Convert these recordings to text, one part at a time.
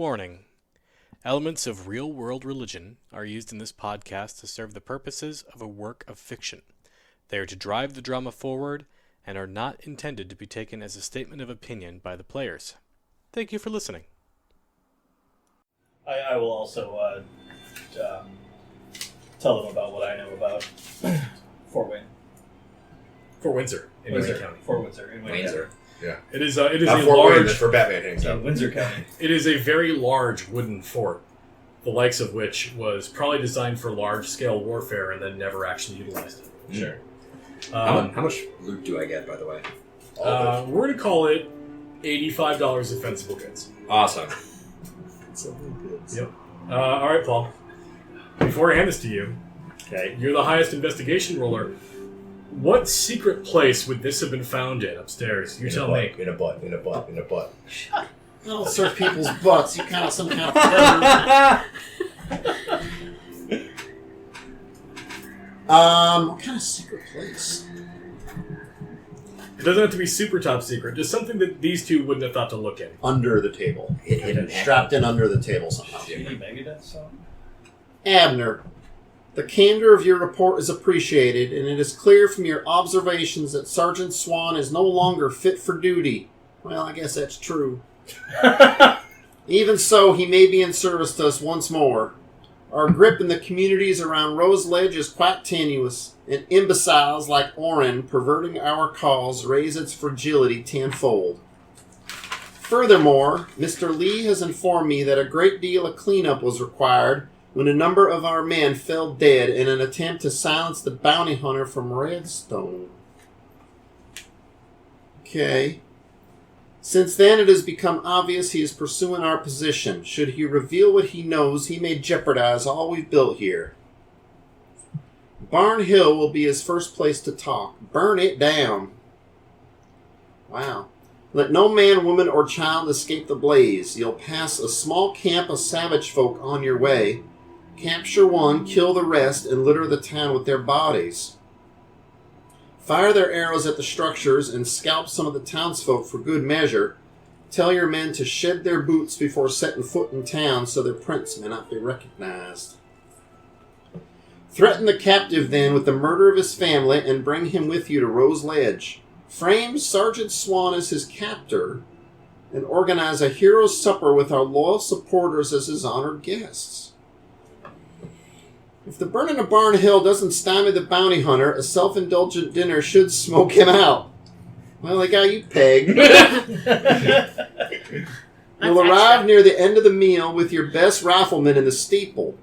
Warning. Elements of real-world religion are used in this podcast to serve the purposes of a work of fiction. They are to drive the drama forward and are not intended to be taken as a statement of opinion by the players. Thank you for listening. I will also tell them about what I know about Fort Wayne. Fort Windsor in Wayne County. Fort Windsor in Wayne Windsor. County. Yeah. It is a Fort large... Wayne, that's where Batman hangs out. In Windsor County. It is a very large wooden fort, the likes of which was probably designed for large-scale warfare and then never actually utilized. Sure. How much loot do I get, by the way? We're going to call it $85 defensible goods. Awesome. Yep. All right, Paul. Before I hand this to you, Okay. you're the highest investigation roller. What secret place would this have been found in upstairs? You tell me. In a butt. I don't search people's butts. You kind of some kind of pervert. What kind of secret place? It doesn't have to be super top secret. Just something that these two wouldn't have thought to look in. Under the table. Hidden Strapped in under the table somehow. Do you need Megadeth song? Abner, the candor of your report is appreciated, and it is clear from your observations that Sergeant Swan is no longer fit for duty. Well, I guess that's true. Even so, he may be in service to us once more. Our grip in the communities around Rose Ledge is quite tenuous, and imbeciles like Oren perverting our cause raise its fragility tenfold. Furthermore, Mr. Lee has informed me that a great deal of cleanup was required when a number of our men fell dead in an attempt to silence the bounty hunter from Redstone. Okay. Since then, it has become obvious he is pursuing our position. Should he reveal what he knows, he may jeopardize all we've built here. Barn Hill will be his first place to talk. Burn it down. Wow. Let no man, woman, or child escape the blaze. You'll pass a small camp of savage folk on your way. Capture one, kill the rest, and litter the town with their bodies. Fire their arrows at the structures and scalp some of the townsfolk for good measure. Tell your men to shed their boots before setting foot in town so their prints may not be recognized. Threaten the captive then with the murder of his family and bring him with you to Rose Ledge. Frame Sergeant Swan as his captor and organize a hero's supper with our loyal supporters as his honored guests. If the burning of Barn Hill doesn't stymie the bounty hunter, a self-indulgent dinner should smoke him out. Well, they got you pegged. You'll arrive near the end of the meal with your best rifleman in the steeple.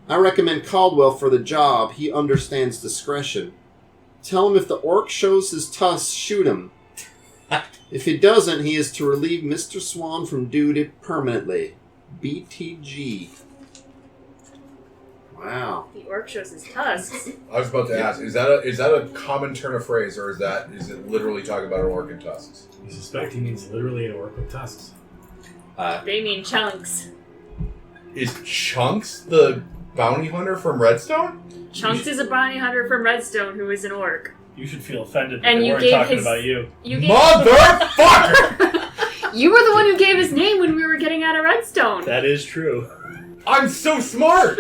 I recommend Caldwell for the job. He understands discretion. Tell him if the orc shows his tusks, shoot him. If he doesn't, he is to relieve Mr. Swan from duty permanently. BTG. Wow. The orc shows his tusks. I was about to ask, is that a common turn of phrase, or is it literally talking about an orc and tusks? You suspect he means literally an orc with tusks. They mean chunks. Is Chunks the bounty hunter from Redstone? Chunks is a bounty hunter from Redstone who is an orc. You should feel offended that And they you weren't gave talking his- about you. Motherfucker! You were the one who gave his name when we were getting out of Redstone. That is true. I'm so smart!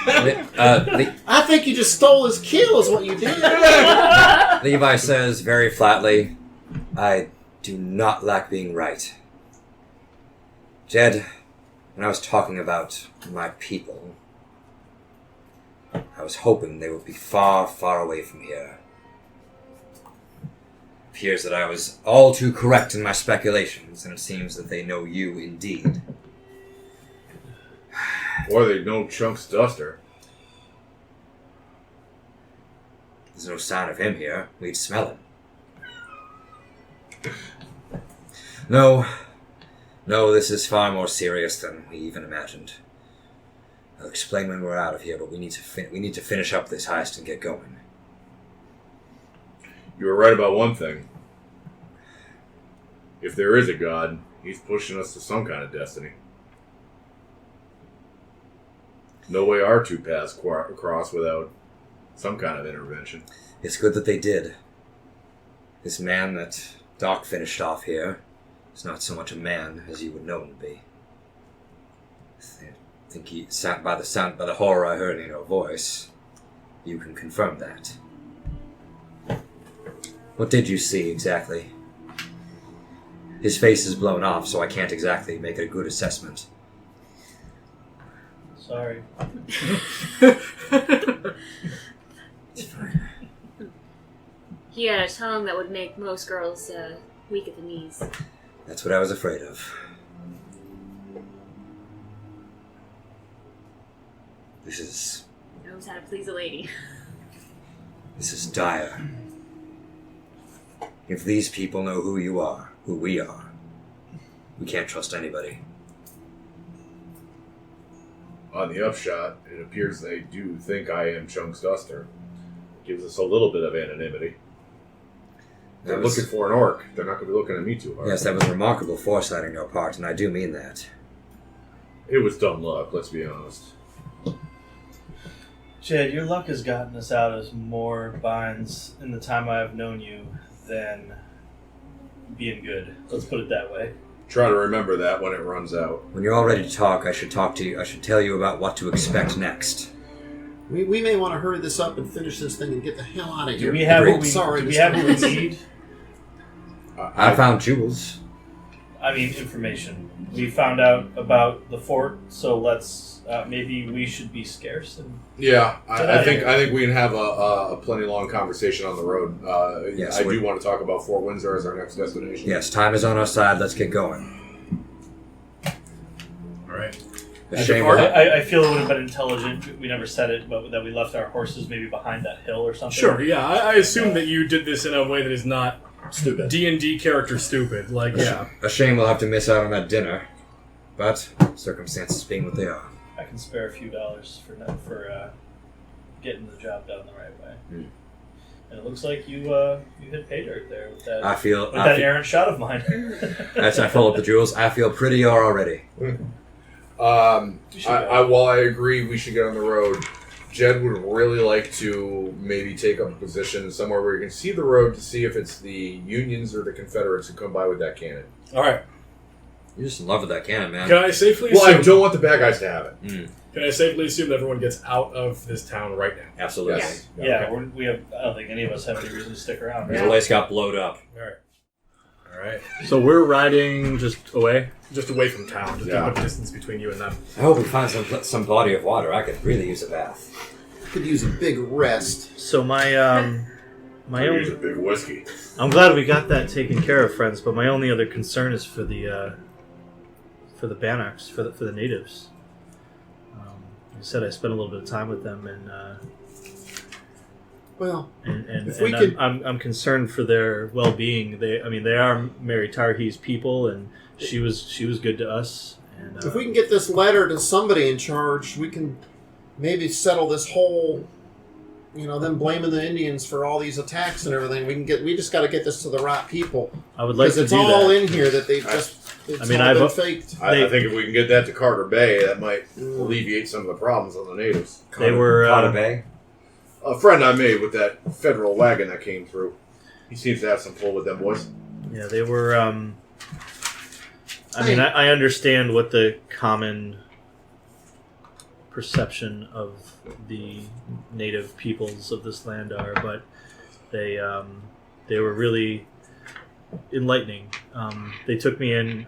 I think you just stole his kill is what you did. Levi says very flatly, I do not like being right. Jed, when I was talking about my people, I was hoping they would be far, far away from here. It appears that I was all too correct in my speculations, and it seems that they know you indeed. Or they know Chunks Duster. There's no sign of him here. We'd smell him. No, this is far more serious than we even imagined. I'll explain when we're out of here, but we need to finish up this heist and get going. You were right about one thing. If there is a god, he's pushing us to some kind of destiny. No way our two paths cross without some kind of intervention. It's good that they did. This man that Doc finished off here is not so much a man as you would know him to be. I think by the horror I heard in your voice, you can confirm that. What did you see exactly? His face is blown off, so I can't exactly make a good assessment. Sorry. It's fine. He had a tongue that would make most girls weak at the knees. That's what I was afraid of. This Knows how to please a lady. is dire. If these people know who you are, who we are, we can't trust anybody. On the upshot, it appears they do think I am Chunks Duster. Gives us a little bit of anonymity. They're looking for an orc. They're not going to be looking at me too hard. Yes, that was remarkable foresight on your part, and I do mean that. It was dumb luck, let's be honest. Jed, your luck has gotten us out of more binds in the time I have known you than being good. Let's put it that way. Try to remember that when it runs out. When you're all ready to talk, I should talk to you. I should tell you about what to expect next. We may want to hurry this up and finish this thing and get the hell out of here. Do we have what we, Sorry, do we, have what we need? I found jewels. I mean, information. We found out about the fort, so let's maybe we should be scarce. And Yeah, I Today. think we can have a plenty long conversation on the road. Yes, I do want to talk about Fort Windsor as our next destination. Yes, time is on our side. Let's get going. All right. The I shame depart- we're- I feel it would have been intelligent. We never said it, but that we left our horses maybe behind that hill or something. Sure. Yeah, I assume that you did this in a way that is not Stupid. D&D character stupid. Like, yeah. A shame we'll have to miss out on that dinner. But circumstances being what they are. I can spare a few dollars for getting the job done the right way. And it looks like you hit pay dirt there with that I feel. errant shot of mine. As I pull up the jewels, I feel prettier already. While I agree we should get on the road, Jed would really like to maybe take up a position somewhere where you can see the road to see if it's the Unions or the Confederates who come by with that cannon. All right. You're just in love with that cannon, man. Can I safely Well, assume? I don't want the bad guys to have it. Can I safely assume that everyone gets out of this town right now? Absolutely. Yes. Yeah, Okay. we have. I don't think any of us have any reason to stick around. The Right? place got blowed up. All right. All right. So we're riding just away. Just away from town. Just Yeah. keep a distance between you and them. I hope we find some body of water. I could really use a bath. Could use a big rest. So my Use a own. big whiskey. I'm glad we got that taken care of, friends. But my only other concern is for the Bannock's, for the natives. I said I spent a little bit of time with them, Well, and If we and could- I'm concerned for their well-being. They are Mary Tarhee's people, and she was good to us. And if we can get this letter to somebody in charge, we can maybe settle this whole, them blaming the Indians for all these attacks and everything. We just got to get this to the right people. I would like Because to it's do all that. in here that they've just, it's I mean, all I've- been faked. I think if we can get that to Carter Bay, that might alleviate some of the problems on the natives. They were Carter Bay. A friend I made with that federal wagon that came through. He seems to have some pull with them boys. Yeah, they were. I mean, I understand what the common perception of the native peoples of this land are, but they were really enlightening. They took me in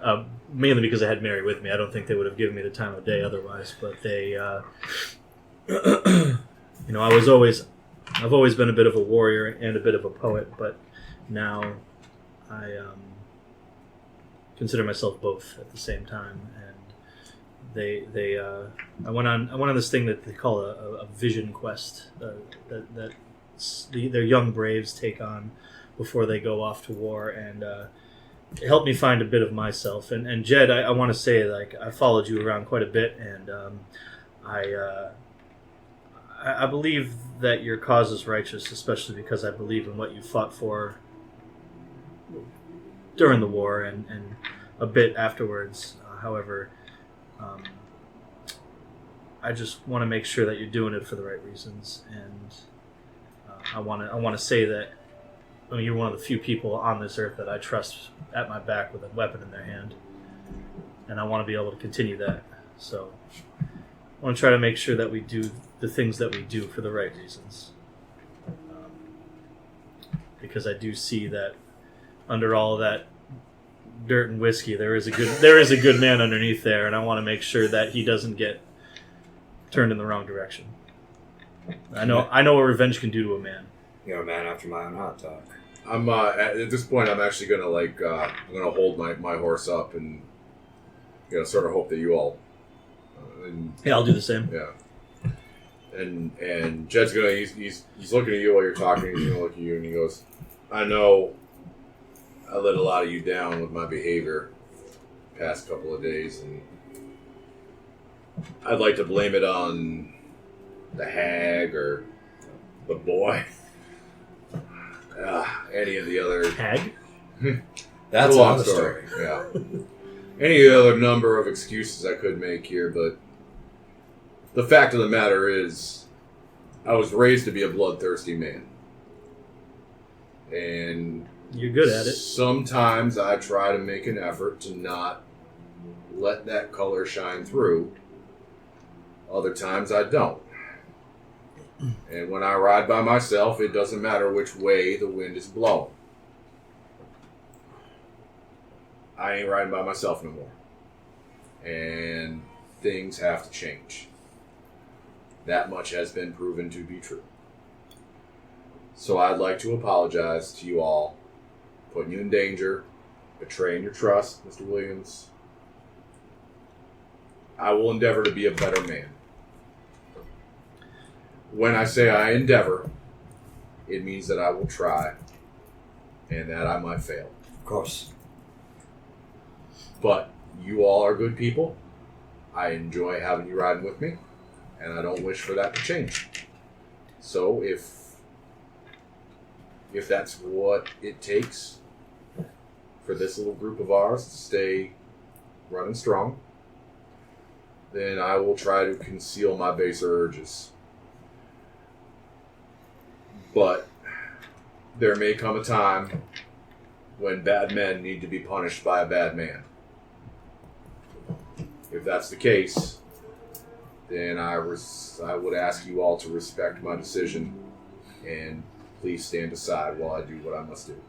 mainly because I had Mary with me. I don't think they would have given me the time of day otherwise. But they, I've always been a bit of a warrior and a bit of a poet, but now I consider myself both at the same time. And I went on this thing that they call a vision quest that their young braves take on before they go off to war, and it helped me find a bit of myself. And Jed, I want to say, like, I followed you around quite a bit, and I believe that your cause is righteous, especially because I believe in what you fought for during the war and a bit afterwards. However, I just want to make sure that you're doing it for the right reasons, and I want to say that you're one of the few people on this earth that I trust at my back with a weapon in their hand, and I want to be able to continue that. So I want to try to make sure that we do the things that we do for the right reasons. Because I do see that under all of that dirt and whiskey, there is a good man underneath there, and I want to make sure that he doesn't get turned in the wrong direction. I know what revenge can do to a man. You're a man after my own heart, Doc. I'm at this point. I'm actually gonna I'm gonna hold my horse up and sort of hope that you all. Yeah, I'll do the same. Yeah. And Jed's he's looking at you while you're talking. He's gonna look at you and he goes, "I know I let a lot of you down with my behavior past couple of days, and I'd like to blame it on the hag or the boy, any of the other Hag? That's a long another story. Yeah, any other number of excuses I could make here, but the fact of the matter is, I was raised to be a bloodthirsty man, and you're good at it. Sometimes I try to make an effort to not let that color shine through. Other times I don't. And when I ride by myself, it doesn't matter which way the wind is blowing. I ain't riding by myself no more. And things have to change. That much has been proven to be true. So I'd like to apologize to you all, putting you in danger, betraying your trust, Mr. Williams. I will endeavor to be a better man. When I say I endeavor, it means that I will try and that I might fail. Of course. But you all are good people. I enjoy having you riding with me, and I don't wish for that to change. So if that's what it takes for this little group of ours to stay running strong, then I will try to conceal my baser urges. But there may come a time when bad men need to be punished by a bad man. If that's the case, then I would ask you all to respect my decision and please stand aside while I do what I must do.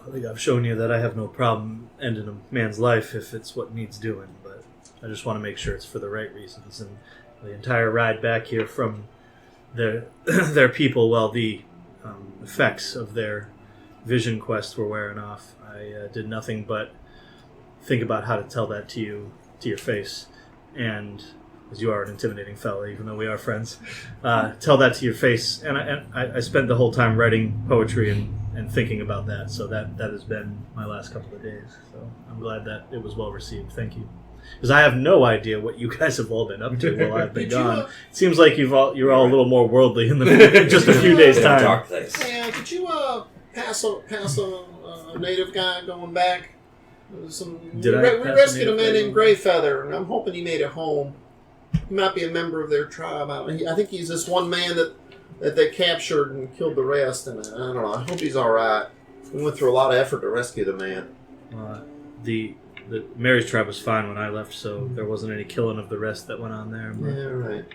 I think I've shown you that I have no problem ending a man's life if it's what needs doing, but I just want to make sure it's for the right reasons. And the entire ride back here from their people, well, the effects of their vision quest were wearing off. I did nothing but think about how to tell that to you, to your face, and because you are an intimidating fella, even though we are friends, tell that to your face. And I spent the whole time writing poetry and thinking about that. So that has been my last couple of days. So I'm glad that it was well received. Thank you. Because I have no idea what you guys have all been up to while I've been gone. It seems like you're all a little more worldly in just a few days' time. Dark place. Yeah, did you pass a native guy going back? We rescued a man named Greyfeather, and I'm hoping he made it home. He might be a member of their tribe. I think he's this one man that they captured and killed the rest, and I don't know. I hope he's all right. We went through a lot of effort to rescue the man. The Mary's tribe was fine when I left, so there wasn't any killing of the rest that went on there. But yeah, right.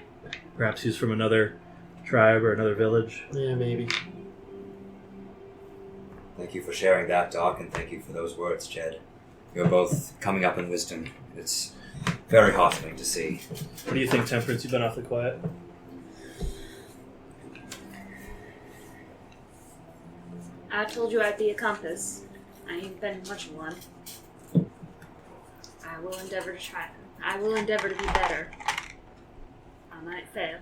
Perhaps he's from another tribe or another village. Yeah, maybe. Thank you for sharing that, Doc, and thank you for those words, Jed. You're both coming up in wisdom. It's very heartening to see. What do you think, Temperance? You've been awfully quiet. I told you I'd be a compass. I ain't been much of one. I will endeavor to try. I will endeavor to be better. I might fail.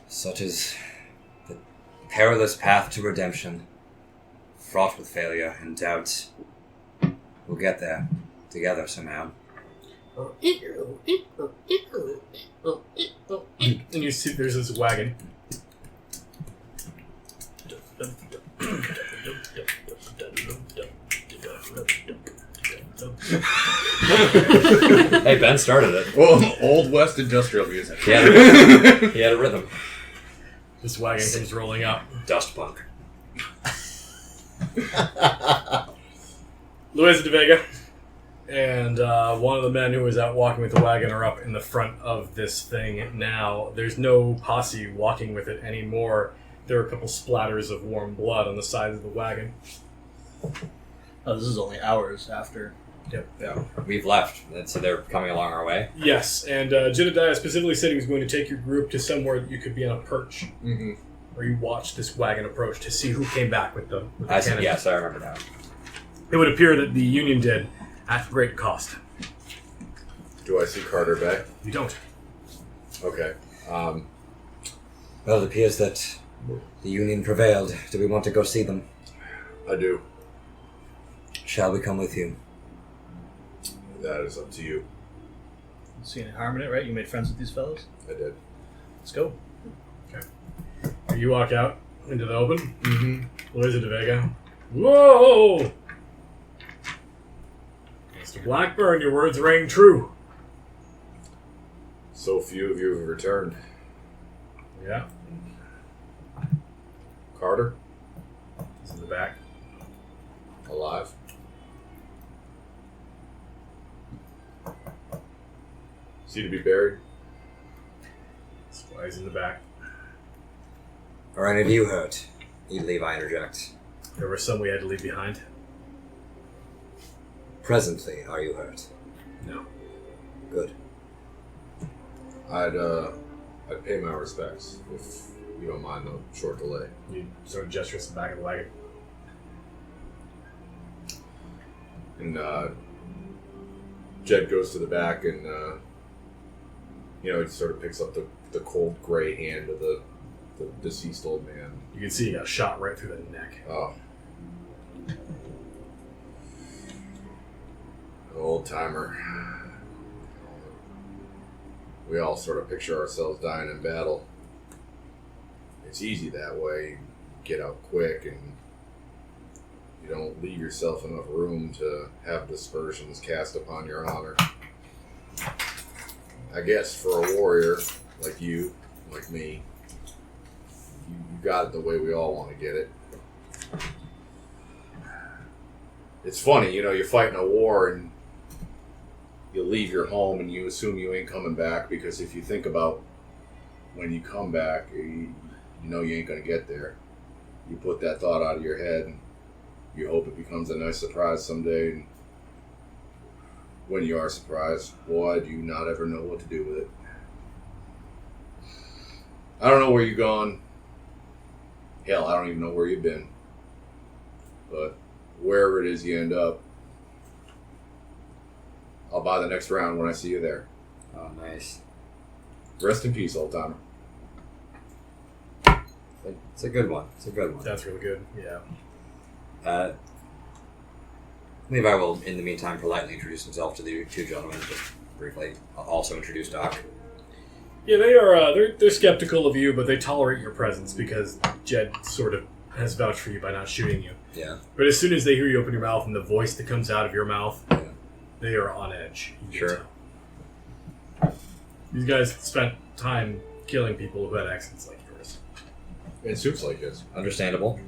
Such is the perilous path to redemption, fraught with failure and doubt. We'll get there together somehow. And you see there's this wagon. Hey, Ben started it. Well, Old West industrial music. He had a rhythm. This wagon comes rolling up. Dust punk. Luisa de Vega. And one of the men who was out walking with the wagon are up in the front of this thing now. There's no posse walking with it anymore. There are a couple splatters of warm blood on the sides of the wagon. Oh, this is only hours after. Yep. Yeah, we've left, and so they're coming along our way. Yes, and Jedediah specifically said he was going to take your group to somewhere that you could be on a perch. Mm-hmm. Where you watch this wagon approach to see who came back with the cannon. Yes, I remember now. It would appear that the Union did, at great cost. Do I see Carter Bay? You don't. Okay. Well, it appears that the Union prevailed. Do we want to go see them? I do. Shall we come with you? That is up to you. You see any harm in it, right? You made friends with these fellows? I did. Let's go. You walk out into the open. Mm-hmm. Luisa de Vega. Whoa! Mr. Blackburn, your words rang true. So few of you have returned. Yeah. Carter, He's in the back. alive. Is he to be buried? That's why he's in the back. Are any of you hurt? Levi interjects. There were some we had to leave behind. Presently, are you hurt? No. Good. I'd pay my respects if you don't mind the short delay. You sort of gestures to the back of the wagon. And Jed goes to the back and he sort of picks up the cold gray hand of the deceased old man. You can see he got shot right through the neck. Oh. Old timer. We all sort of picture ourselves dying in battle. It's easy that way. You get out quick and you don't leave yourself enough room to have dispersions cast upon your honor. I guess for a warrior like you, like me, you got it the way we all want to get it. It's funny, you're fighting a war and you leave your home and you assume you ain't coming back, because if you think about when you come back, you know you ain't going to get there. You put that thought out of your head and you hope it becomes a nice surprise someday. And when you are surprised, boy, do you not ever know what to do with it. I don't know where you've gone. Hell, I don't even know where you've been. But wherever it is you end up, I'll buy the next round when I see you there. Oh, nice. Rest in peace, old timer. It's a good one. It's a good one. That's really good. Yeah. Levi will, in the meantime, politely introduce himself to the two gentlemen, just briefly. I'll also introduce Doc. Yeah, they are. They're skeptical of you, but they tolerate your presence because Jed sort of has vouched for you by not shooting you. Yeah. But as soon as they hear you open your mouth and the voice that comes out of your mouth, Yeah. they are on edge. You can Sure. tell. These guys spent time killing people who had accents like yours. And suits like this. Understandable.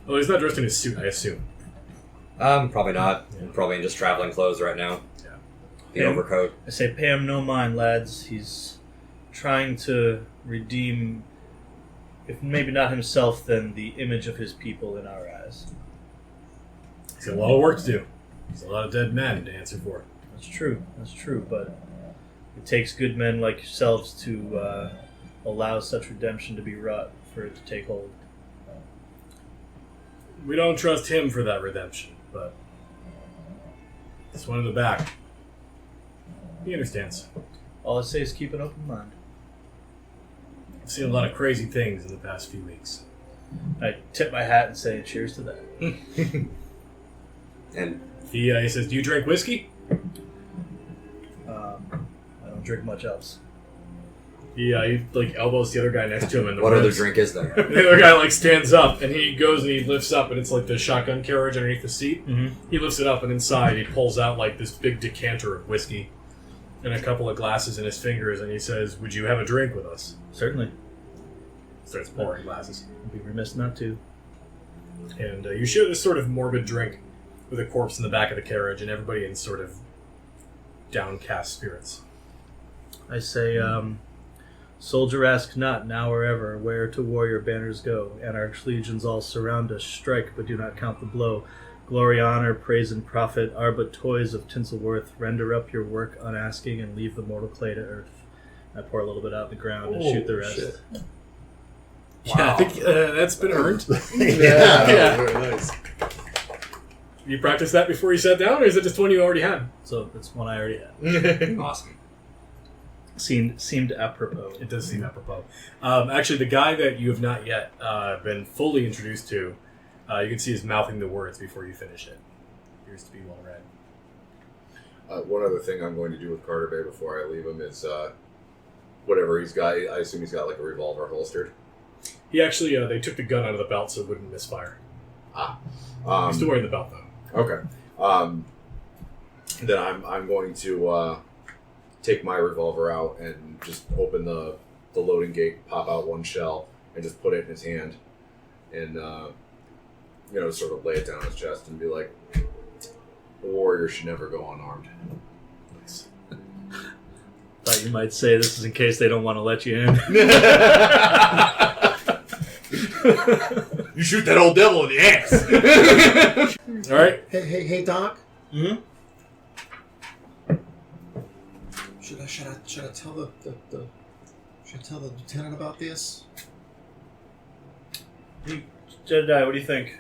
Well, he's not dressed in his suit, I assume. Probably not. Yeah. Probably in just traveling clothes right now. Yeah. The Yeah. overcoat. I say, pay him no mind, lads. He's trying to redeem, if maybe not himself, then the image of his people in our eyes. He's got a lot of work to do. He's a lot of dead men to answer for. That's true, but it takes good men like yourselves to allow such redemption to be wrought for it to take hold. We don't trust him for that redemption, but this one in the back, he understands. All I say is keep an open mind. I've seen a lot of crazy things in the past few weeks. I tip my hat and say cheers to that. And He says, "Do you drink whiskey?" I don't drink much else. He like elbows the other guy next to him, and what other drink is there? The other guy like stands up, and he goes and he lifts up, and it's like the shotgun carriage underneath the seat. Mm-hmm. He lifts it up, and inside he pulls out like this big decanter of whiskey and a couple of glasses in his fingers, and he says, "Would you have a drink with us?" Certainly. Starts pouring glasses, I'd be remiss not to. and you share this sort of morbid drink with a corpse in the back of the carriage, and everybody in sort of downcast spirits. I say, soldier ask not, now or ever, where to warrior banners go. Anarch legions all surround us, strike, but do not count the blow. Glory, honor, praise, and profit are but toys of tinsel worth. Render up your work unasking, and leave the mortal clay to earth. I pour a little bit out the ground and shoot the rest. Shit. Yeah, I think that's been earned. Yeah. Very nice. You practiced that before you sat down, or is it just one you already had? So that's one I already had. Awesome. Seemed apropos. It does seem apropos. Actually, the guy that you have not yet been fully introduced to, you can see is mouthing the words before you finish it. Appears to be well read. One other thing I'm going to do with Carter Bay before I leave him is whatever he's got. I assume he's got like a revolver holstered. He actually, they took the gun out of the belt so it wouldn't misfire. He's still wearing the belt though. Okay. Then I'm going to take my revolver out and just open the loading gate, pop out one shell, and just put it in his hand, and sort of lay it down on his chest and be like, "A warrior should never go unarmed." Nice. Thought you might say this is in case they don't want to let you in. You shoot that old devil in the ass. All right. Hey, Doc. Mm-hmm. Should I tell should I tell the lieutenant about this? Jedediah, what do you think?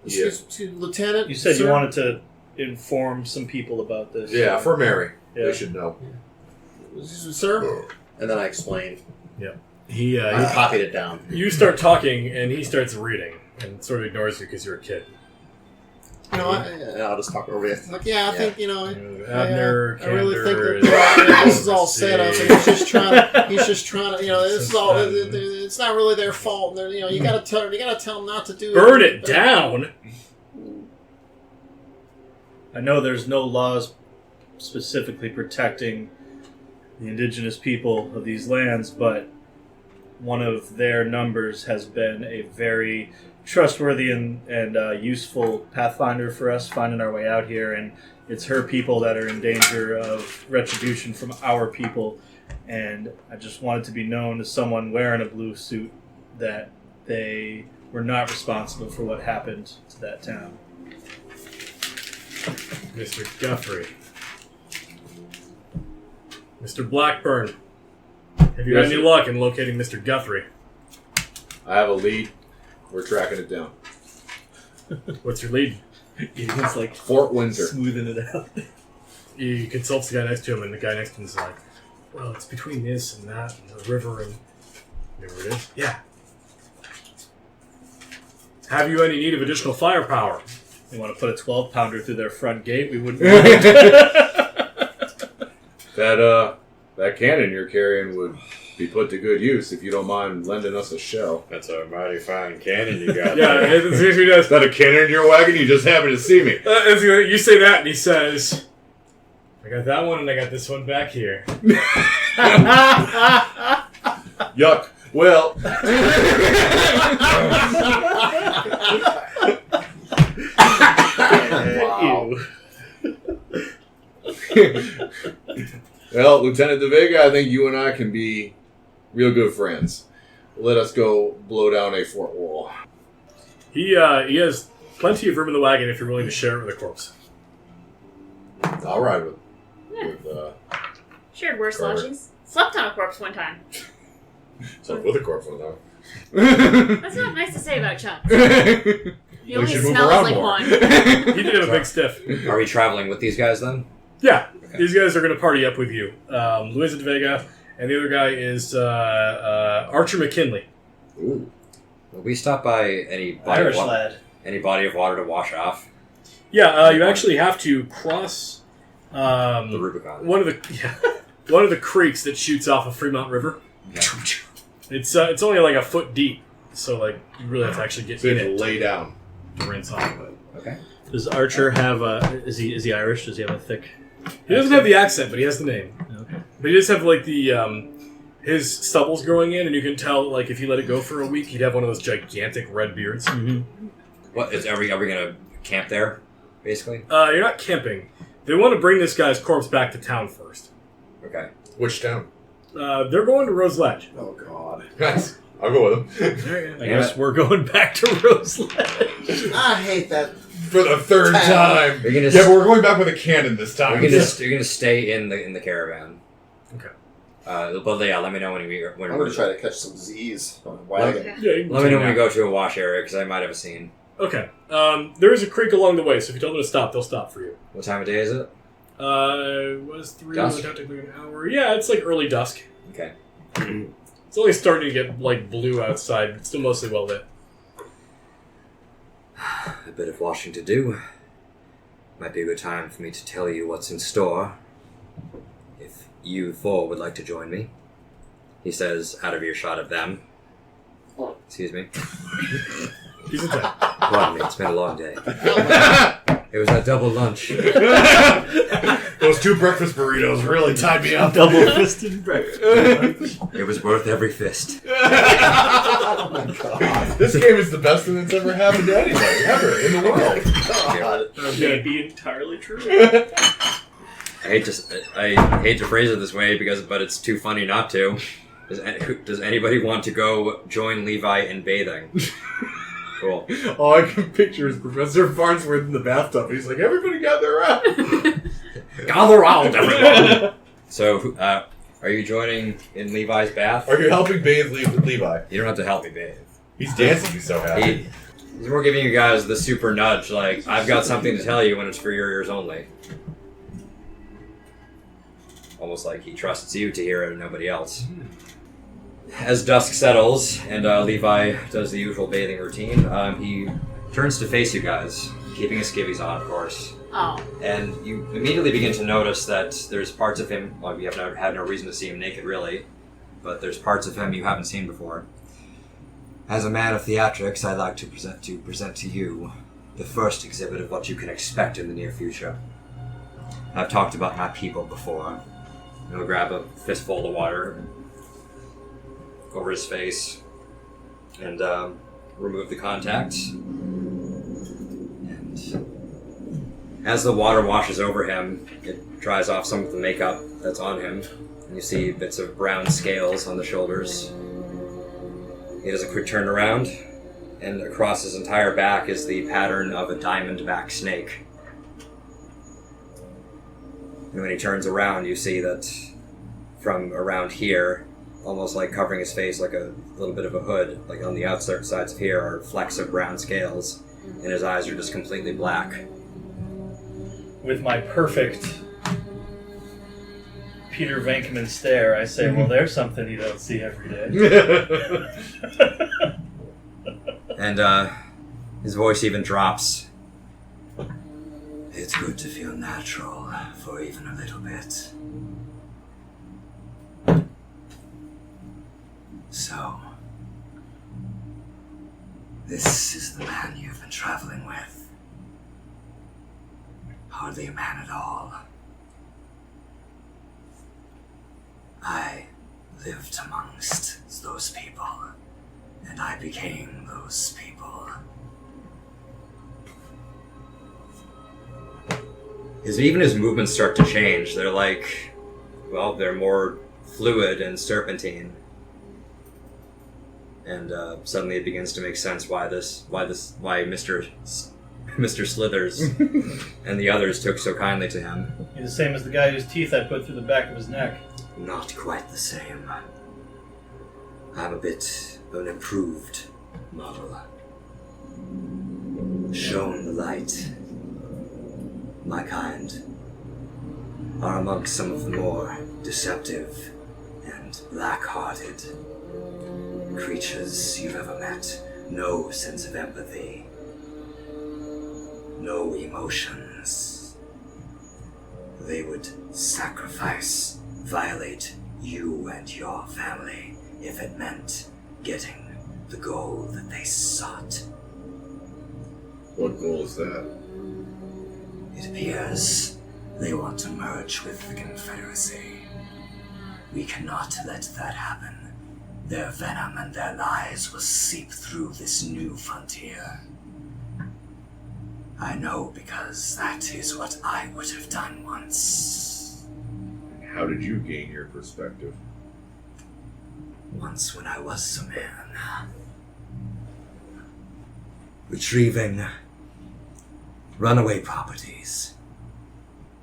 Yeah. Excuse me, Lieutenant. You said sir? you wanted to inform some people about this. Yeah, for Mary. Yeah. They should know. Sir. And then I explained. He I copied it down. you start talking, and he starts reading, and sort of ignores you because you're a kid. I'll just talk over you. Like, I think Abner, I really think Kander, that this is all let's set up, see. and he's just trying to. This is all. It's not really their fault. You got to tell them not to do it. Burn it down. I know there's no laws specifically protecting the indigenous people of these lands, but one of their numbers has been a very trustworthy and useful pathfinder for us finding our way out here, and it's her people that are in danger of retribution from our people, and I just want it to be known to someone wearing a blue suit that they were not responsible for what happened to that town. Mr. Guthrie. Mr. Blackburn. Have you had any luck in locating Mr. Guthrie? I have a lead. We're tracking it down. What's your lead? It's like Fort Windsor. smoothing it out. He consults the guy next to him, and the guy next to him is like, well, it's between this and that, and the river, and... You know where it is? Yeah. Have you any need of additional firepower? You want to put a 12-pounder through their front gate? We wouldn't mind. That cannon you're carrying would be put to good use if you don't mind lending us a shell. That's a mighty fine cannon you got. Yeah, there. he does. Is that a cannon in your wagon? You just happen to see me. You say that, and he says, I got that one, and I got this one back here. Yuck. Well. Wow. Well, Lieutenant De Vega, I think you and I can be real good friends. Let us go blow down a fort wall. He has plenty of room in the wagon if you're willing to share it with the corpse. I'll ride with Shared worse Carter. lodgings. Slept on a corpse one time. Slept with a corpse one time. That's not nice to say about Chuck. We He only should move smells around like more. one. He did have a big stiff. Are we traveling with these guys then? Yeah, these guys are going to party up with you. Luisa De Vega, and the other guy is Archer McKinley. Ooh. Will we stop by any body Irish of water, lad. any body of water to wash off Yeah, you actually have to cross the Rubicon? one of the creeks that shoots off of Fremont River. It's only like a foot deep, so like you really have to actually get So in you have it to lay down. to rinse off. But Okay. Does Archer have is he Irish? Does he have a thick... he doesn't have the accent, but he has the name. Okay. But he does have like the his stubble's growing in, and you can tell like if you let it go for a week, he'd have one of those gigantic red beards. Mm-hmm. What is? Are we gonna camp there? Basically. You're not camping. They want to bring this guy's corpse back to town first. Okay. Which town? They're going to Rose Ledge. Oh God. Nice. I'll go with them. I guess we're going back to Rose Ledge. I hate that. For the third time. You're gonna Yeah, but we're going back with a cannon this time. You're gonna stay in the caravan. Okay. But yeah, let me know when I'm going to try to catch some disease on a wagon. Yeah, you can Let me take know it when we out. go to a wash area because I might have a scene. Okay. There is a creek along the way, so if you tell them to stop, they'll stop for you. What time of day is it? It was 3, Dusk? technically an hour. Yeah, it's like early dusk. Okay. It's only starting to get like blue outside. It's still mostly well lit. A bit of washing to do. Might be a good time for me to tell you what's in store. If you four would like to join me, he says, out of earshot of them. Excuse me. He's in town. Pardon me, it's been a long day. It was that double lunch. Those 2 breakfast burritos really tied me up. Double-fisted breakfast. It was worth every fist. Oh my God. This game is the best thing that's ever happened to anybody, ever, in the world. God. That may be entirely true. I hate to phrase it this way but it's too funny not to. Does anybody want to go join Levi in bathing? Cool. All I can picture is Professor Farnsworth in the bathtub. He's like, everybody gather around. Gather round, everyone! So, are you joining in Levi's bath? Are you helping bathe Levi? You don't have to help me bathe. He's dancing, he's so happy. He's more giving you guys the super nudge, like, I've got something to tell you when it's for your ears only. Almost like he trusts you to hear it and nobody else. As dusk settles, and Levi does the usual bathing routine, he turns to face you guys, keeping his skivvies on, of course. Oh. And you immediately begin to notice that there's parts of him, well, you have had no reason to see him naked, really, but there's parts of him you haven't seen before. As a man of theatrics, I'd like to present to you the first exhibit of what you can expect in the near future. I've talked about my people before. He'll grab a fistful of water over his face and remove the contacts. And as the water washes over him, it dries off some of the makeup that's on him. And you see bits of brown scales on the shoulders. He does a quick turnaround, and across his entire back is the pattern of a diamond-back snake. And when he turns around, you see that from around here, almost like covering his face like a little bit of a hood, like on the outside sides of here are flecks of brown scales, and his eyes are just completely black. With my perfect Peter Venkman stare, I say, well, there's something you don't see every day. And his voice even drops. It's good to feel natural for even a little bit. So, this is the man you've been traveling with. Hardly a man at all. I lived amongst those people, and I became those people. Even his movements start to change. They're like, well, they're more fluid and serpentine. And suddenly it begins to make sense why Mr. Slithers and the others took so kindly to him. He's the same as the guy whose teeth I put through the back of his neck. Not quite the same. I'm a bit of an improved model. Shown the light. My kind are amongst some of the more deceptive and black-hearted creatures you've ever met. No sense of empathy. No emotions. They would sacrifice, violate you and your family if it meant getting the goal that they sought. What goal is that? It appears they want to merge with the Confederacy. We cannot let that happen. Their venom and their lies will seep through this new frontier. I know because that is what I would have done once. How did you gain your perspective? Once when I was a man. Retrieving runaway properties.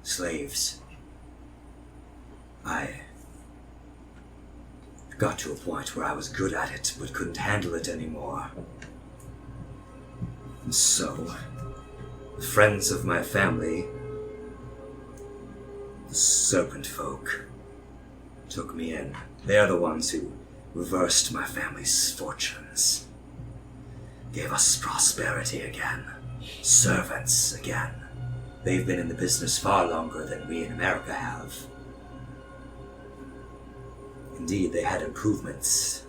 Slaves. I got to a point where I was good at it, but couldn't handle it anymore. And so, friends of my family, the serpent folk, took me in. They're the ones who reversed my family's fortunes. Gave us prosperity again. Servants again. They've been in the business far longer than we in America have. Indeed, they had improvements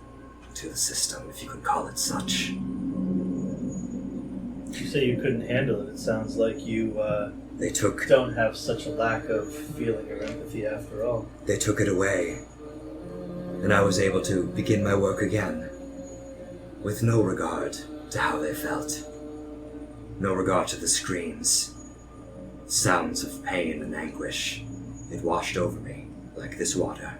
to the system, if you can call it such. You say you couldn't handle it. It sounds like you don't have such a lack of feeling or empathy after all. They took it away, and I was able to begin my work again, with no regard to how they felt. No regard to the screams, sounds of pain and anguish. It washed over me like this water.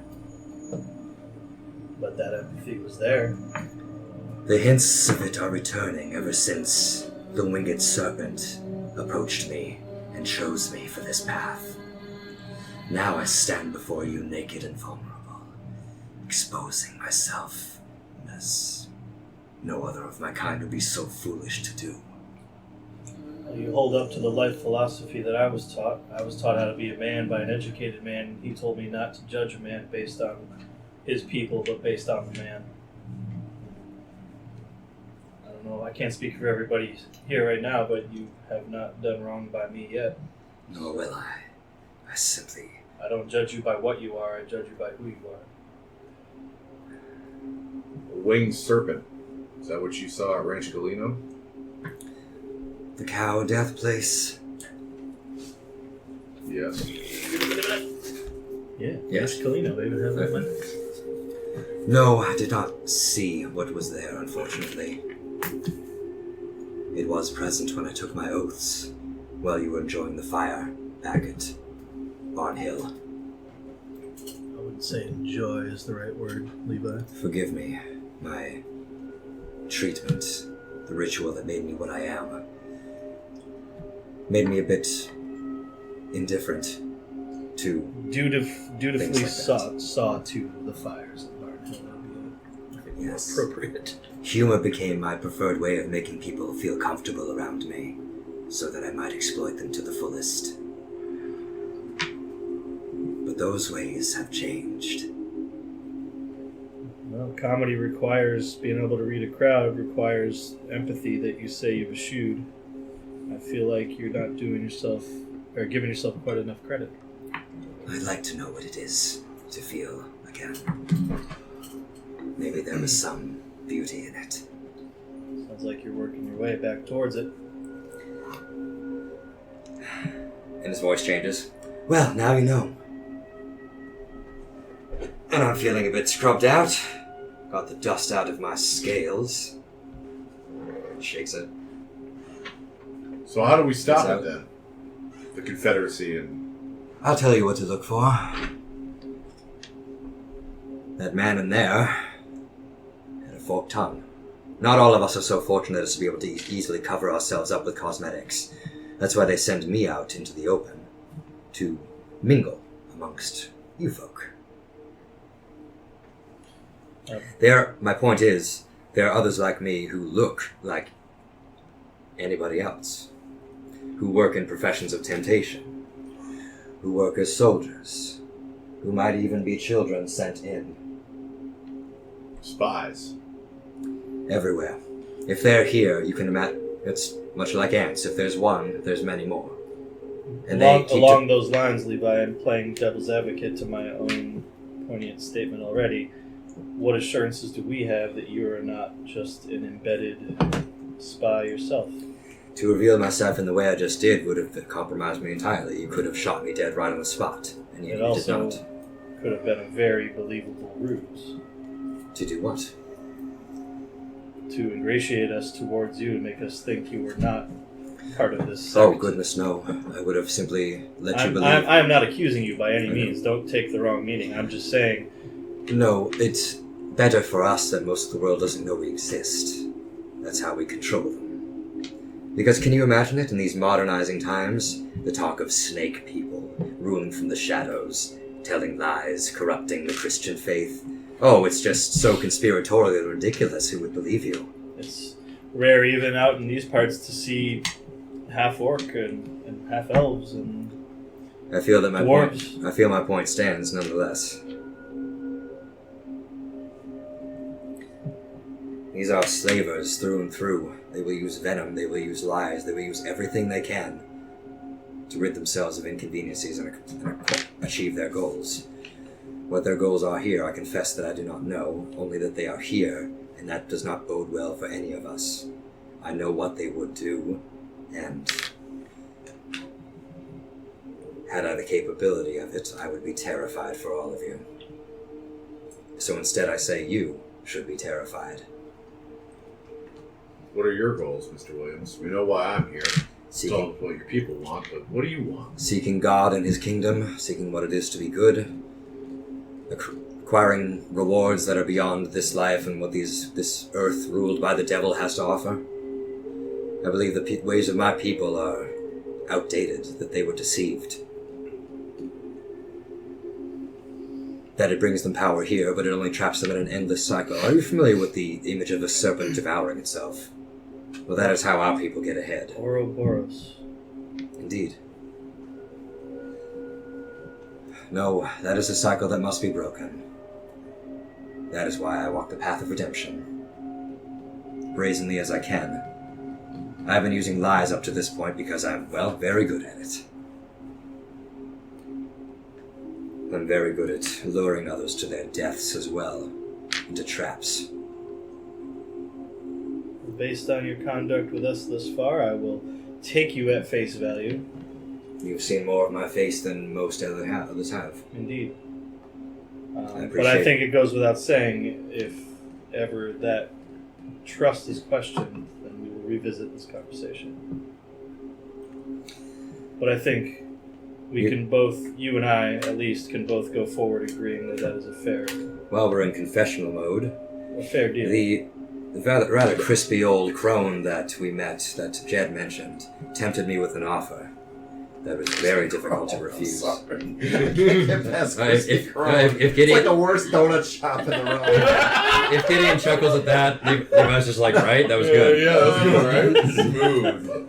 But that empathy was there. The hints of it are returning ever since the winged serpent approached me and chose me for this path. Now I stand before you naked and vulnerable, exposing myself as no other of my kind would be so foolish to do. You hold up to the life philosophy that I was taught. I was taught how to be a man by an educated man. He told me not to judge a man based on his people, but based on the man. I don't know, I can't speak for everybody here right now, but you have not done wrong by me yet. Nor will I. I simply... I don't judge you by what you are, I judge you by who you are. A winged serpent. Is that what you saw at Ranch Galino? The cow death place? Yes. Yeah, Yes, Kalino, they even have that one. No, I did not see what was there, unfortunately. It was present when I took my oaths while you were enjoying the fire back at Barn Hill. I wouldn't say enjoy is the right word, Levi. Forgive me, my treatment, the ritual that made me what I am, made me a bit indifferent to Dutifully Things like saw to the fires at Barn Hill. That would be more Yes. appropriate. Humor became my preferred way of making people feel comfortable around me, so that I might exploit them to the fullest. But those ways have changed. Well, comedy requires being able to read a crowd, requires empathy that you say you've eschewed. I feel like you're not doing yourself, or giving yourself quite enough credit. I'd like to know what it is to feel again. Maybe there was some beauty in it. Sounds like you're working your way back towards it. And his voice changes. Well, now you know. And I'm feeling a bit scrubbed out. Got the dust out of my scales. Shakes it. So how do we stop So- it then? The Confederacy and... I'll tell you what to look for. That man in there had a forked tongue. Not all of us are so fortunate as to be able to easily cover ourselves up with cosmetics. That's why they send me out into the open to mingle amongst you folk. My point is, there are others like me who look like anybody else, who work in professions of temptation, who work as soldiers, who might even be children sent in. spies. Everywhere. If they're here, you can imagine, it's much like ants. If there's one, there's many more. And Along those lines, Levi, I'm playing devil's advocate to my own poignant statement already. What assurances do we have that you are not just an embedded spy yourself? To reveal myself in the way I just did would have compromised me entirely. You could have shot me dead right on the spot, and yet It you did also not. could have been a very believable ruse To do what? to ingratiate us towards you and make us think you were not part of this. Oh, goodness, no. I would have simply let you believe. I am not accusing you by any means. Don't take the wrong meaning. I'm just saying. No, it's better for us that most of the world doesn't know we exist. That's how we control them. Because can you imagine it in these modernizing times? The talk of snake people, ruling from the shadows, telling lies, corrupting the Christian faith. Oh, it's just so conspiratorial and ridiculous. Who would believe you? It's rare even out in these parts to see half orc and half elves and I feel that my dwarves. point. I feel my point stands nonetheless. These are slavers through and through. They will use venom. They will use lies. They will use everything they can to rid themselves of inconveniences and achieve their goals. What their goals are here, I confess that I do not know. Only that they are here, and that does not bode well for any of us. I know what they would do, and had I the capability of it, I would be terrified for all of you. So instead I say you should be terrified. What are your goals, Mr. Williams? We know why I'm here. Seeking, What your people want, but what do you want? seeking God and His kingdom, seeking what it is to be good, acquiring rewards that are beyond this life and what this earth ruled by the devil has to offer. I believe the ways of my people are outdated, that they were deceived. That it brings them power here, but it only traps them in an endless cycle. Are you familiar with the image of a serpent devouring itself? Well, that is how our people get ahead. Ouroboros. Indeed. No, that is a cycle that must be broken. That is why I walk the path of redemption. Brazenly as I can. I have been using lies up to this point because I'm, well, very good at it. I'm very good at luring others to their deaths as well, into traps. Based on your conduct with us thus far, I will take you at face value. You've seen more of my face than most others have. Indeed. But appreciate I think it goes without saying, if ever that trust is questioned, then we will revisit this conversation. But I think we can both, you and I at least, can both go forward agreeing that that is a fair While we're in confessional mode, deal. the rather crispy old crone that we met, that Jed mentioned, tempted me with an offer that was very difficult to refuse. If Gideon, It's like the worst donut shop in the world. if Gideon chuckles at that, Levi's just like, right? That was good. Yeah, that's good, right? Smooth.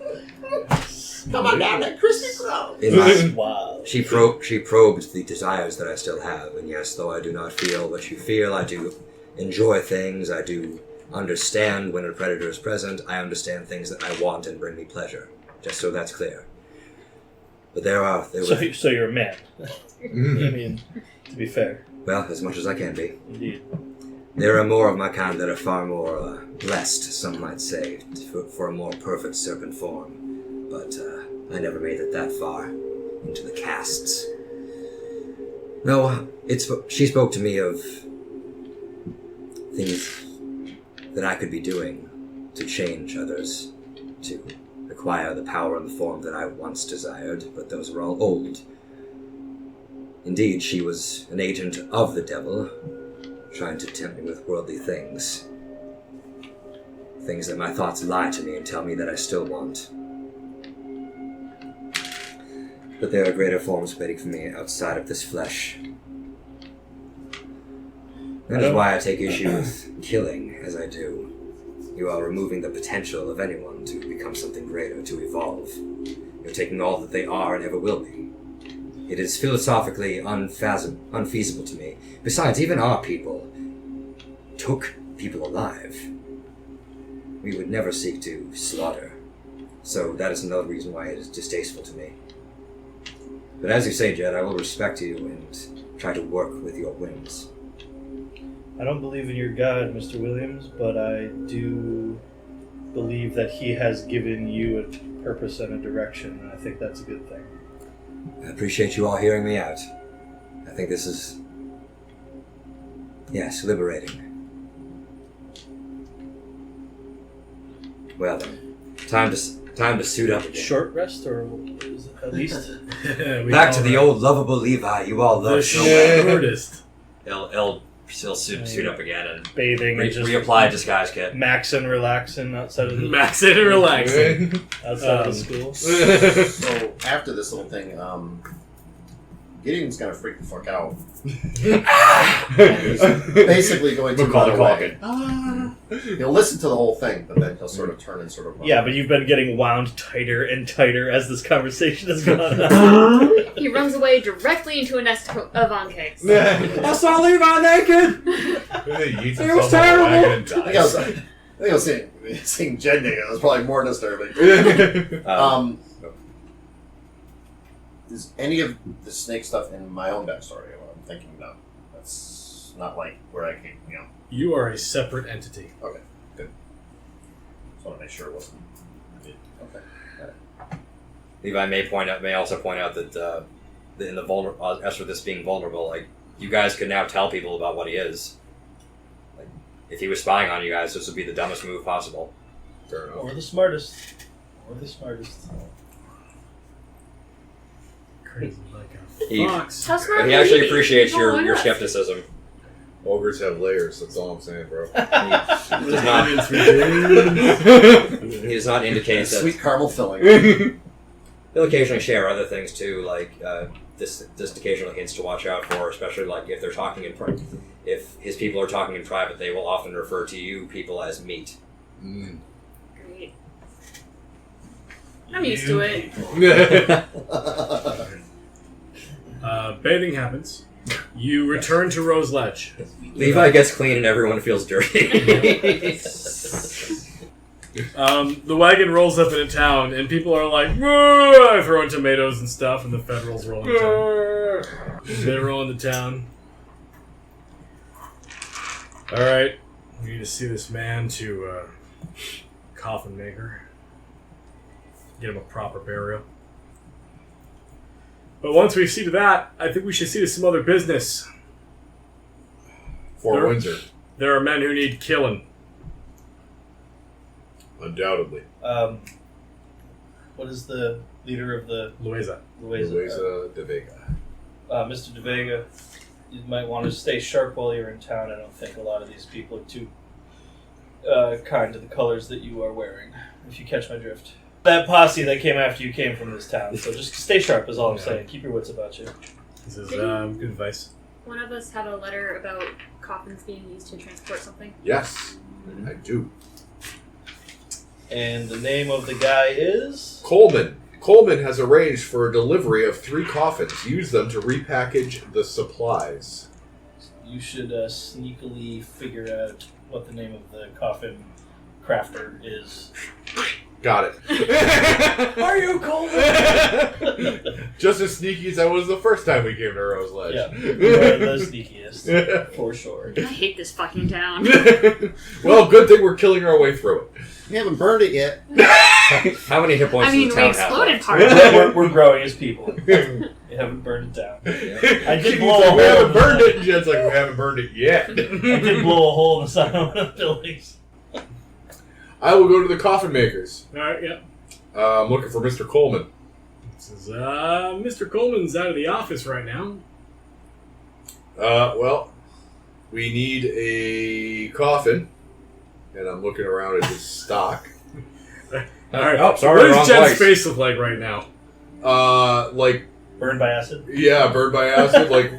Come on down, that crispy crumb. In my, Wow. she probed the desires that I still have, and yes, though I do not feel what you feel, I do enjoy things, I do understand when a predator is present, I understand things that I want and bring me pleasure. Just so that's clear. But So you're a man. I mean, to be fair. well, as much as I can be. Indeed. There are more of my kind that are far more blessed, some might say, for a more perfect serpent form. But I never made it that far into the castes. No, she spoke to me of things that I could be doing to change others, to acquire the power and the form that I once desired, but those were all old. Indeed, she was an agent of the devil, trying to tempt me with worldly things. Things that my thoughts lie to me and tell me that I still want. But there are greater forms waiting for me outside of this flesh. That is why I take issue with killing as I do. You are removing the potential of anyone to become something greater, to evolve. You're taking all that they are and ever will be. It is philosophically unfeasible to me. Besides, even our people took people alive. We would never seek to slaughter. So that is another reason why it is distasteful to me. But as you say, Jed, I will respect you and try to work with your whims. I don't believe in your God, Mr. Williams, but I do believe that he has given you a purpose and a direction, and I think that's a good thing. I appreciate you all hearing me out. I think this is, yes, liberating. Well then, Time to suit up again. Short rest, or is it at least? Back to the old lovable Levi you all The love so well. shortest. He'll still suit up again and Bathing and just reapply disguise kit. maxing, relaxing outside of the Max it and relaxing. outside of the school. So after this little thing, Gideon's gonna freak the fuck out. And he's basically going to Macaulay run away. He'll listen to the whole thing, but then he'll sort of turn and sort of run. Yeah, but you've been getting wound tighter and tighter as this conversation has gone on. He runs away directly into a nest of Ankes. I saw Levi naked! It was terrible. I think I was seeing Jen naked. It was probably more disturbing. Is any of the snake stuff in my own backstory? What I'm thinking about. That's not like where I came. You are a separate entity. Okay, good. Just want to make sure it wasn't. Okay. Levi may also point out that in the as for this being vulnerable, like you guys could now tell people about what he is. Like if he was spying on you guys, this would be the dumbest move possible. Fair enough. Or the smartest. Or the smartest. Crazy like a He- fox. How smart He are actually we? appreciates Oh, your why not? skepticism. Ogres have layers. That's all I'm saying, bro. He does not. He does not indicate that. Sweet caramel filling. He'll occasionally share other things too, like this occasional hints to watch out for, especially like if they're talking in private. If his people are talking in private, they will often refer to you people as meat. Great. I'm used to it. Bathing happens. You return to Rose Ledge. Levi gets clean and everyone feels dirty. The wagon rolls up into town, and people are like, "Whoa!" throwing tomatoes and stuff, and the Federals roll into town. They roll into town. Alright, we need to see this man to coffin maker. Get him a proper burial. But once we see to that, I think we should see to some other business. Fort Sure. Windsor, There are men who need killing. undoubtedly. What is the leader of the Luisa. Luisa de Vega. Mr. De Vega, you might want to stay sharp while you're in town. I don't think a lot of these people are too kind to the colors that you are wearing, if you catch my drift. That posse that came after you came from this town, so just stay sharp is all I'm saying. Keep your wits about you. This is good advice. One of us have a letter about coffins being used to transport something. Yes, I do. And the name of the guy is? Coleman. Coleman has arranged for a delivery of 3 coffins. Use them to repackage the supplies. You should sneakily figure out what the name of the coffin crafter is. Got it. Are you Coleman? Just as sneaky as I was the first time we came to Rose Ledge. Yeah, you are the sneakiest, for sure. I hate this fucking town. Well, good thing we're killing our way through it. We haven't burned it yet. How many hit points I mean, does we the town have exploded left? part of it. We're growing as people. You haven't burned it down. I did Keith blow was a like, we hole. haven't burned it. And Jed's like, we haven't burned it yet. I did blow a hole in the side of one of the buildings. I will go to the coffin makers. Alright, yeah. I'm looking for Mr. Coleman. This is, Mr. Coleman's out of the office right now. Well, we need a coffin. And I'm looking around at his stock. Alright, Oh, sorry, what does wrong Jen's place. face look like right now? Like, Burned by acid? yeah, burned by acid. like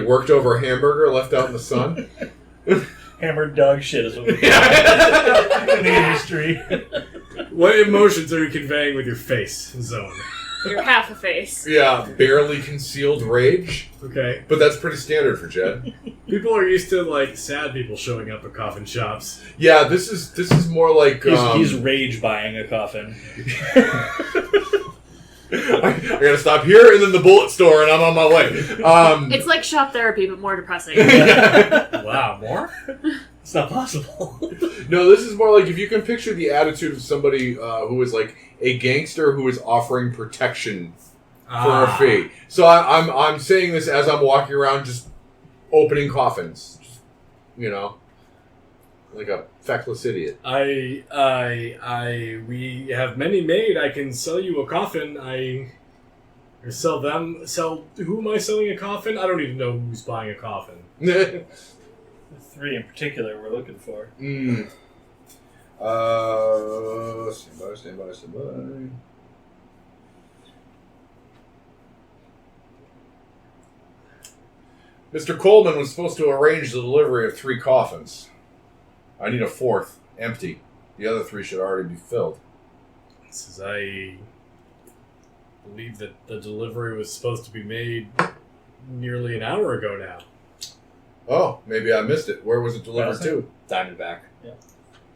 worked over a hamburger left out in the sun. Hammered dog shit is what we call it in the industry. What emotions are you conveying with your face zone? You're half a face. Yeah, barely concealed rage. Okay. But that's pretty standard for Jed. People are used to, like, sad people showing up at coffin shops. Yeah, this is more like He's rage buying a coffin. I gotta stop here and then the bullet store and I'm on my way. It's like shop therapy, but more depressing. Wow, more? It's not possible. No, this is more like if you can picture the attitude of somebody who is like a gangster who is offering protection for a fee. So I'm saying this as I'm walking around just opening coffins. You know? like a feckless idiot. We have many made. I can sell you a coffin. Or sell them. Who am I selling a coffin? I don't even know who's buying a coffin. The 3 in particular we're looking for. Stand by. Mr. Coleman was supposed to arrange the delivery of 3 coffins. I need a 4th, empty. The other 3 should already be filled. Says I believe that the delivery was supposed to be made nearly an hour ago now. Oh, maybe I missed it. Where was it delivered to? Diamondback.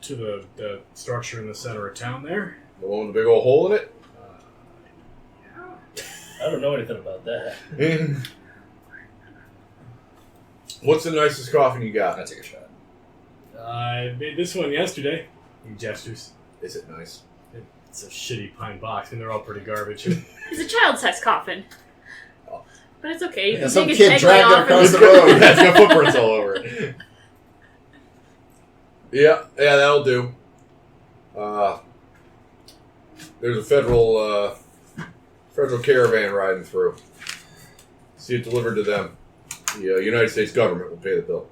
To the structure in the center of town there. The one with the big old hole in it? I don't know anything about that. What's the nicest coffin you got? I'll take a shot. I made this one yesterday. He gestures. Is it nice? It's a shitty pine box, and they're all pretty garbage. It's a child-sized coffin. But it's okay. You can some take kid a dragged it off across and the road. That's got footprints all over it. Yeah, that'll do. There's a federal caravan riding through. See it delivered to them. The United States government will pay the bill.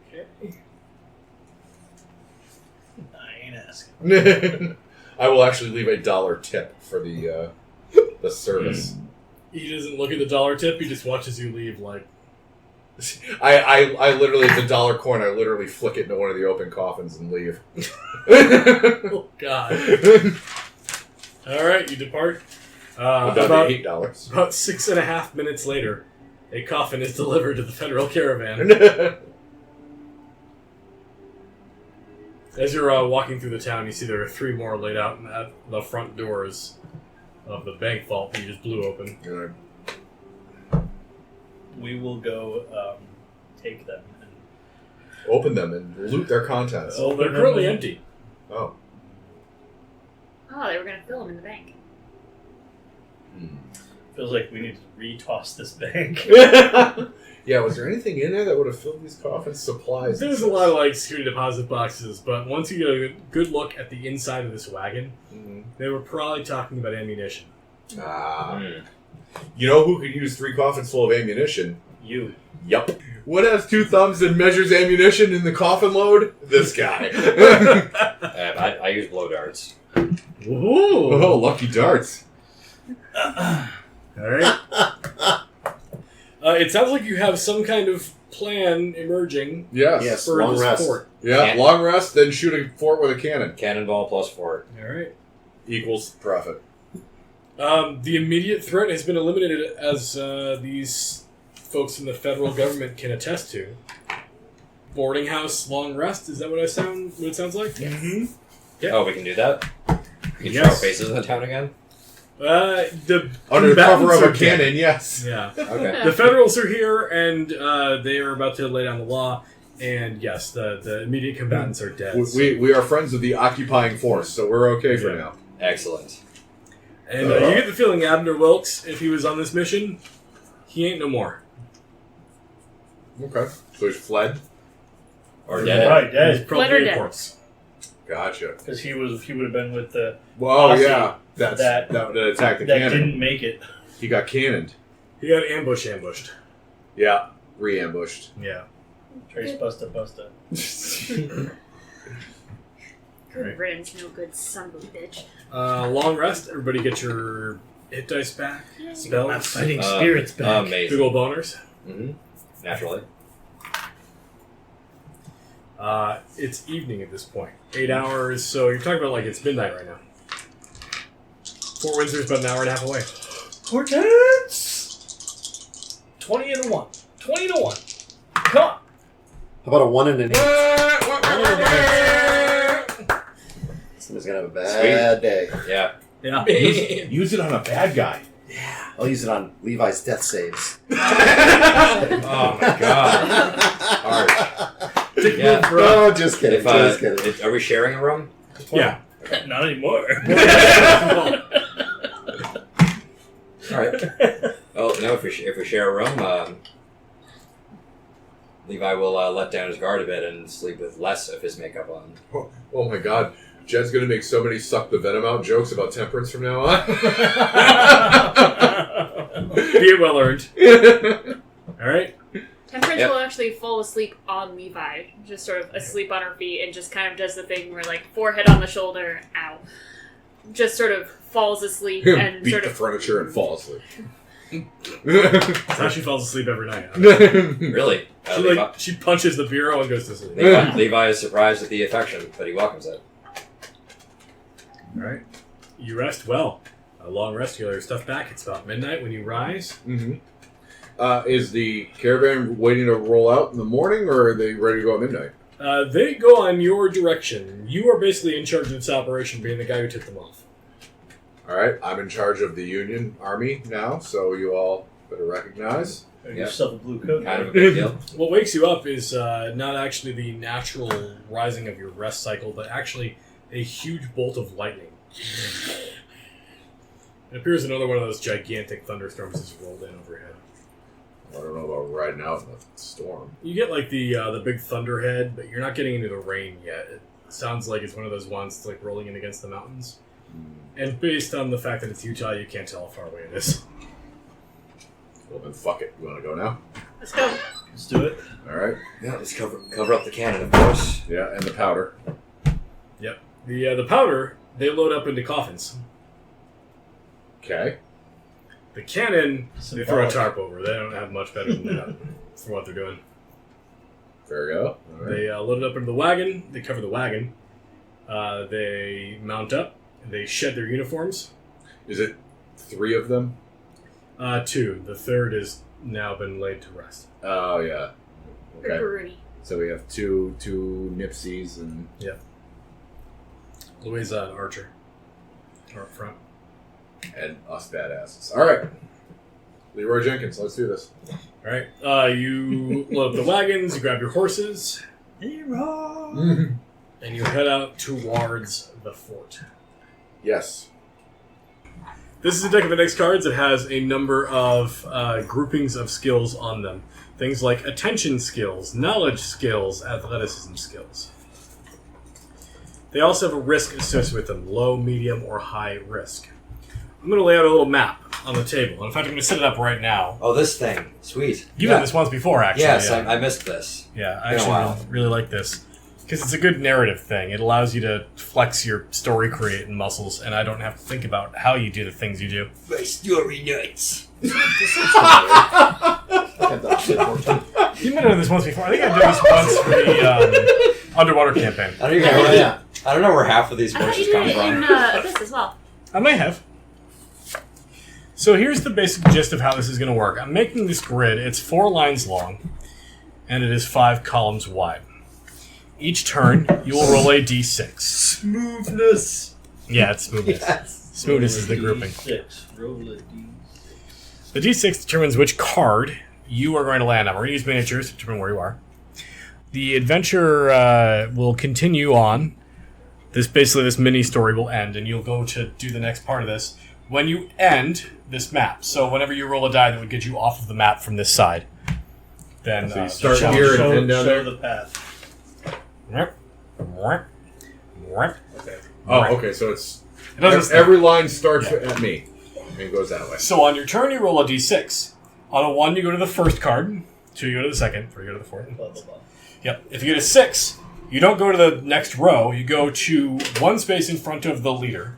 Okay. I ain't asking. I will actually leave $1 tip for the service. He doesn't look at the dollar tip. He just watches you leave. Like I literally, it's $1 coin. I literally flick it into one of the open coffins and leave. oh god. All right, you depart. About About $8. 6.5 minutes later, a coffin is delivered to the federal caravan. As you're walking through the town, you see there are 3 more laid out at the front doors of the bank vault that you just blew open. We will go take them. And Open them and loot their contents. So they're currently empty. Oh. Oh, they were going to fill them in the bank. feels like we need to retoss this bank. Yeah, was there anything in there that would have filled these coffins? Supplies? There's a lot of like security deposit boxes, but once you get a good look at the inside of this wagon, they were probably talking about ammunition. You know who could use 3 coffins full of ammunition? You. Yup. What has 2 thumbs and measures ammunition in the coffin load? This guy. I use blow darts. Ooh. Oh, lucky darts. Alright. It sounds like you have some kind of plan emerging Yes. for long this rest. fort. Yeah, long rest, then shoot a fort with a cannon. Cannonball plus fort. Alright. Equals profit. The immediate threat has been eliminated, as these folks in the federal government can attest to. Boarding house, long rest. Is that what it sounds like? Mm-hmm. Yeah. Oh, we can do that? We can Yes. show our faces in the town again? The Under the cover combatants of a are dead. cannon, yes. Yeah. Okay. The Federals are here, and they are about to lay down the law. And yes, the immediate combatants are dead. We are friends of the occupying force, so we're okay for now. Excellent. And you get the feeling Abner Wilkes, if he was on this mission, he ain't no more. Okay. So he's fled? Or Yeah. dead. Right, He's dead. probably Let her a dead. corpse. Gotcha. Because he would have been with the Well, Posse yeah. That attacked the that cannon. didn't make it. He got cannoned. He got ambushed. Yeah. Re-ambushed. Yeah. Trace busta. Good riddance, no good son of a bitch. Long rest. Everybody get your hit dice back. My Spells. fighting spirits back. Big Amazing. old boners. Mm-hmm. Naturally. It's evening at this point. 8 hours, so you're talking about like it's midnight right now. Fort Windsor's about an hour and a half away. Hortense! 20 and a 1. 20 to 1. Come on! How about a 1 and an 8? Somebody's gonna have a bad day. Yeah. Yeah. Use it on a bad guy. I'll use it on Levi's death saves. Oh my god. Yeah. No, just kidding. Just kidding. Are we sharing a room? Yeah. Not anymore. Alright. Oh, no, if we share a room, Levi will let down his guard a bit and sleep with less of his makeup on. Oh my god. Jed's gonna make so many suck the venom out jokes about temperance from now on. Be it well earned. Alright. Temperance Yep. will actually fall asleep on Levi, just sort of asleep on her feet, and just kind of does the thing where, like, forehead on the shoulder, ow. Just sort of falls asleep and Beat sort the of... furniture and fall asleep. That's how she falls asleep every night. Really? She punches the bureau and goes to sleep. Levi is surprised at the affection, but he welcomes it. Alright. You rest well. A long rest, you get your stuff back. It's about midnight when you rise. Mm-hmm. Is the caravan waiting to roll out in the morning, or are they ready to go at midnight? They go on your direction. You are basically in charge of this operation, being the guy who took them off. All right, I'm in charge of the Union Army now, so you all better recognize. Get Yeah. yourself a blue coat. Kind of a big deal. What wakes you up is not actually the natural rising of your rest cycle, but actually a huge bolt of lightning. It appears another one of those gigantic thunderstorms has rolled in overhead. I don't know about riding out in the storm. You get like the big thunderhead, but you're not getting into the rain yet. It sounds like it's one of those ones that's like rolling in against the mountains. And based on the fact that it's Utah, you can't tell how far away it is. Well, then fuck it. You want to go now? Let's go. Let's do it. All right. Yeah, let's cover up the cannon, of course. Yeah, and the powder. Yep. The powder, they load up into coffins. Okay. The cannon, they throw a Symbolic. tarp over. They don't have much better than that for what they're doing. Fair go. All right. They load it up into the wagon. They cover the wagon. They mount up. They shed their uniforms. Is it 3 of them? 2. The third has now been laid to rest. Oh, yeah. Okay. Pepperoni. So we have two Nipsies and... Louisa and Archer are up front. and us badasses. All right. Leroy Jenkins, let's do this. All right. You load up the wagons. You grab your horses. And you head out towards the fort. Yes. This is a deck of index cards. It has a number of groupings of skills on them. Things like attention skills, knowledge skills, athleticism skills. They also have a risk associated with them, low, medium, or high risk. I'm going to lay out a little map on the table. And in fact, I'm going to set it up right now. Oh, this thing. Sweet. You've done this once before, actually. Yes, yeah. I missed this. Yeah, I Been a actually while. really like this. Because it's a good narrative thing. It allows you to flex your story creating muscles, and I don't have to think about how you do the things you do. My story nuts. I've had that shit before, too. You might have done this once before. I think I did this once for the underwater campaign. I don't even Oh, know. yeah. I don't know where half of these I thought voices you come did it in from. this as well. I may have. So here's the basic gist of how this is going to work. I'm making this grid. It's 4 lines long, and it is 5 columns wide. Each turn, you will roll a d6. Smoothness. Yeah, it's smoothness. Yes. Smoothness is the grouping. D6. Roll a D6. The d6 determines which card you are going to land on. We're going to use miniatures to determine where you are. The adventure will continue on. This mini story will end, and you'll go to do the next part of this when you end this map. So whenever you roll a die that would get you off of the map from this side, then So you start the here challenge- and end down there? Show the path. Okay. Oh, okay, so it's... It doesn't Every line starts at me. And it goes that way. So on your turn, you roll a d6. On a 1, you go to the first card. 2, you go to the second. 3, you go to the fourth. Blah, blah, blah. Yep. If you get a 6, you don't go to the next row. You go to 1 space in front of the leader.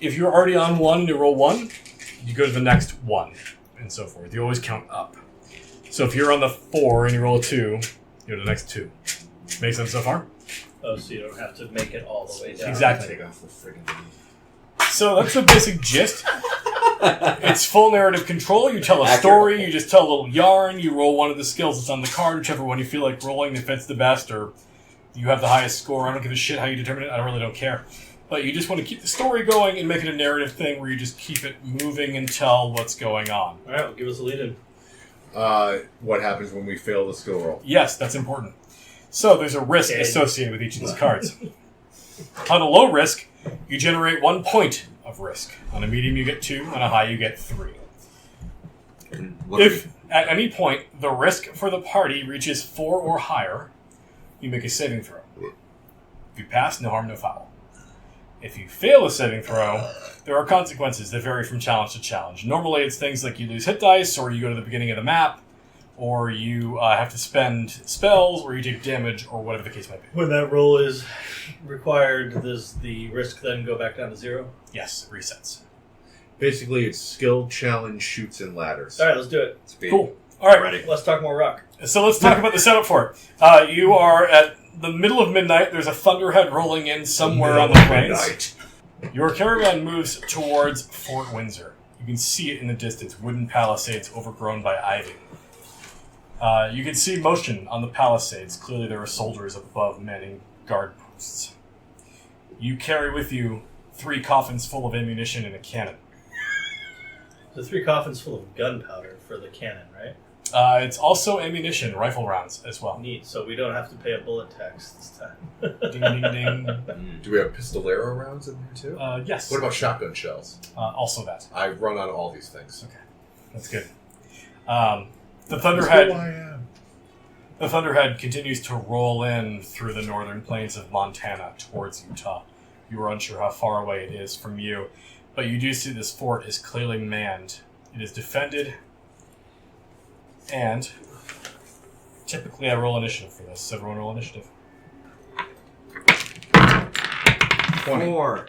If you're already on 1 and you roll 1, you go to the next 1, and so forth. You always count up. So if you're on the 4 and you roll a 2, you go to the next 2. Make sense so far? Oh, so you don't have to make it all the way down. Exactly. Take off the friggin' So that's the basic gist. It's full narrative control. You tell a Accurate. story. You just tell a little yarn. You roll one of the skills that's on the card, whichever one you feel like rolling that fits the best, or you have the highest score. I don't give a shit how you determine it. I really don't care. But you just want to keep the story going and make it a narrative thing where you just keep it moving and tell what's going on. All right, well, give us a lead in. What happens when we fail the skill roll? Yes, that's important. So there's a risk associated with each of these cards. On a low risk, you generate 1 point of risk. On a medium, you get 2. On a high, you get 3. What If At any point, the risk for the party reaches 4 or higher. You make a saving throw. If you pass, no harm, no foul. If you fail a saving throw, there are consequences that vary from challenge to challenge. Normally, it's things like you lose hit dice, or you go to the beginning of the map, or you have to spend spells, or you take damage, or whatever the case might be. When that roll is required, does the risk then go back down to 0? Yes, it resets. Basically, it's skill challenge shoots and ladders. All right, let's do it. Speed. Cool. All right. Ready. Let's talk more rock. So let's talk about the setup for it. You are at the middle of midnight. There's a thunderhead rolling in somewhere on the plains. Your caravan moves towards Fort Windsor. You can see it in the distance, wooden palisades overgrown by ivy. You can see motion on the palisades. Clearly there are soldiers up above manning guard posts. You carry with you 3 coffins full of ammunition and a cannon. The 3 coffins full of gunpowder for the cannon, right? It's also ammunition, rifle rounds as well. Neat. So we don't have to pay a bullet tax this time. Ding, ding, ding. Do we have pistolero rounds in there too? Yes. What about shotgun shells? Also that. I run on all these things. Okay. That's good. The That's who Thunderhead... I am. The Thunderhead continues to roll in through the northern plains of Montana towards Utah. You are unsure how far away it is from you, but you do see this fort is clearly manned. It is defended, and typically I roll initiative for this. Everyone roll initiative. 4.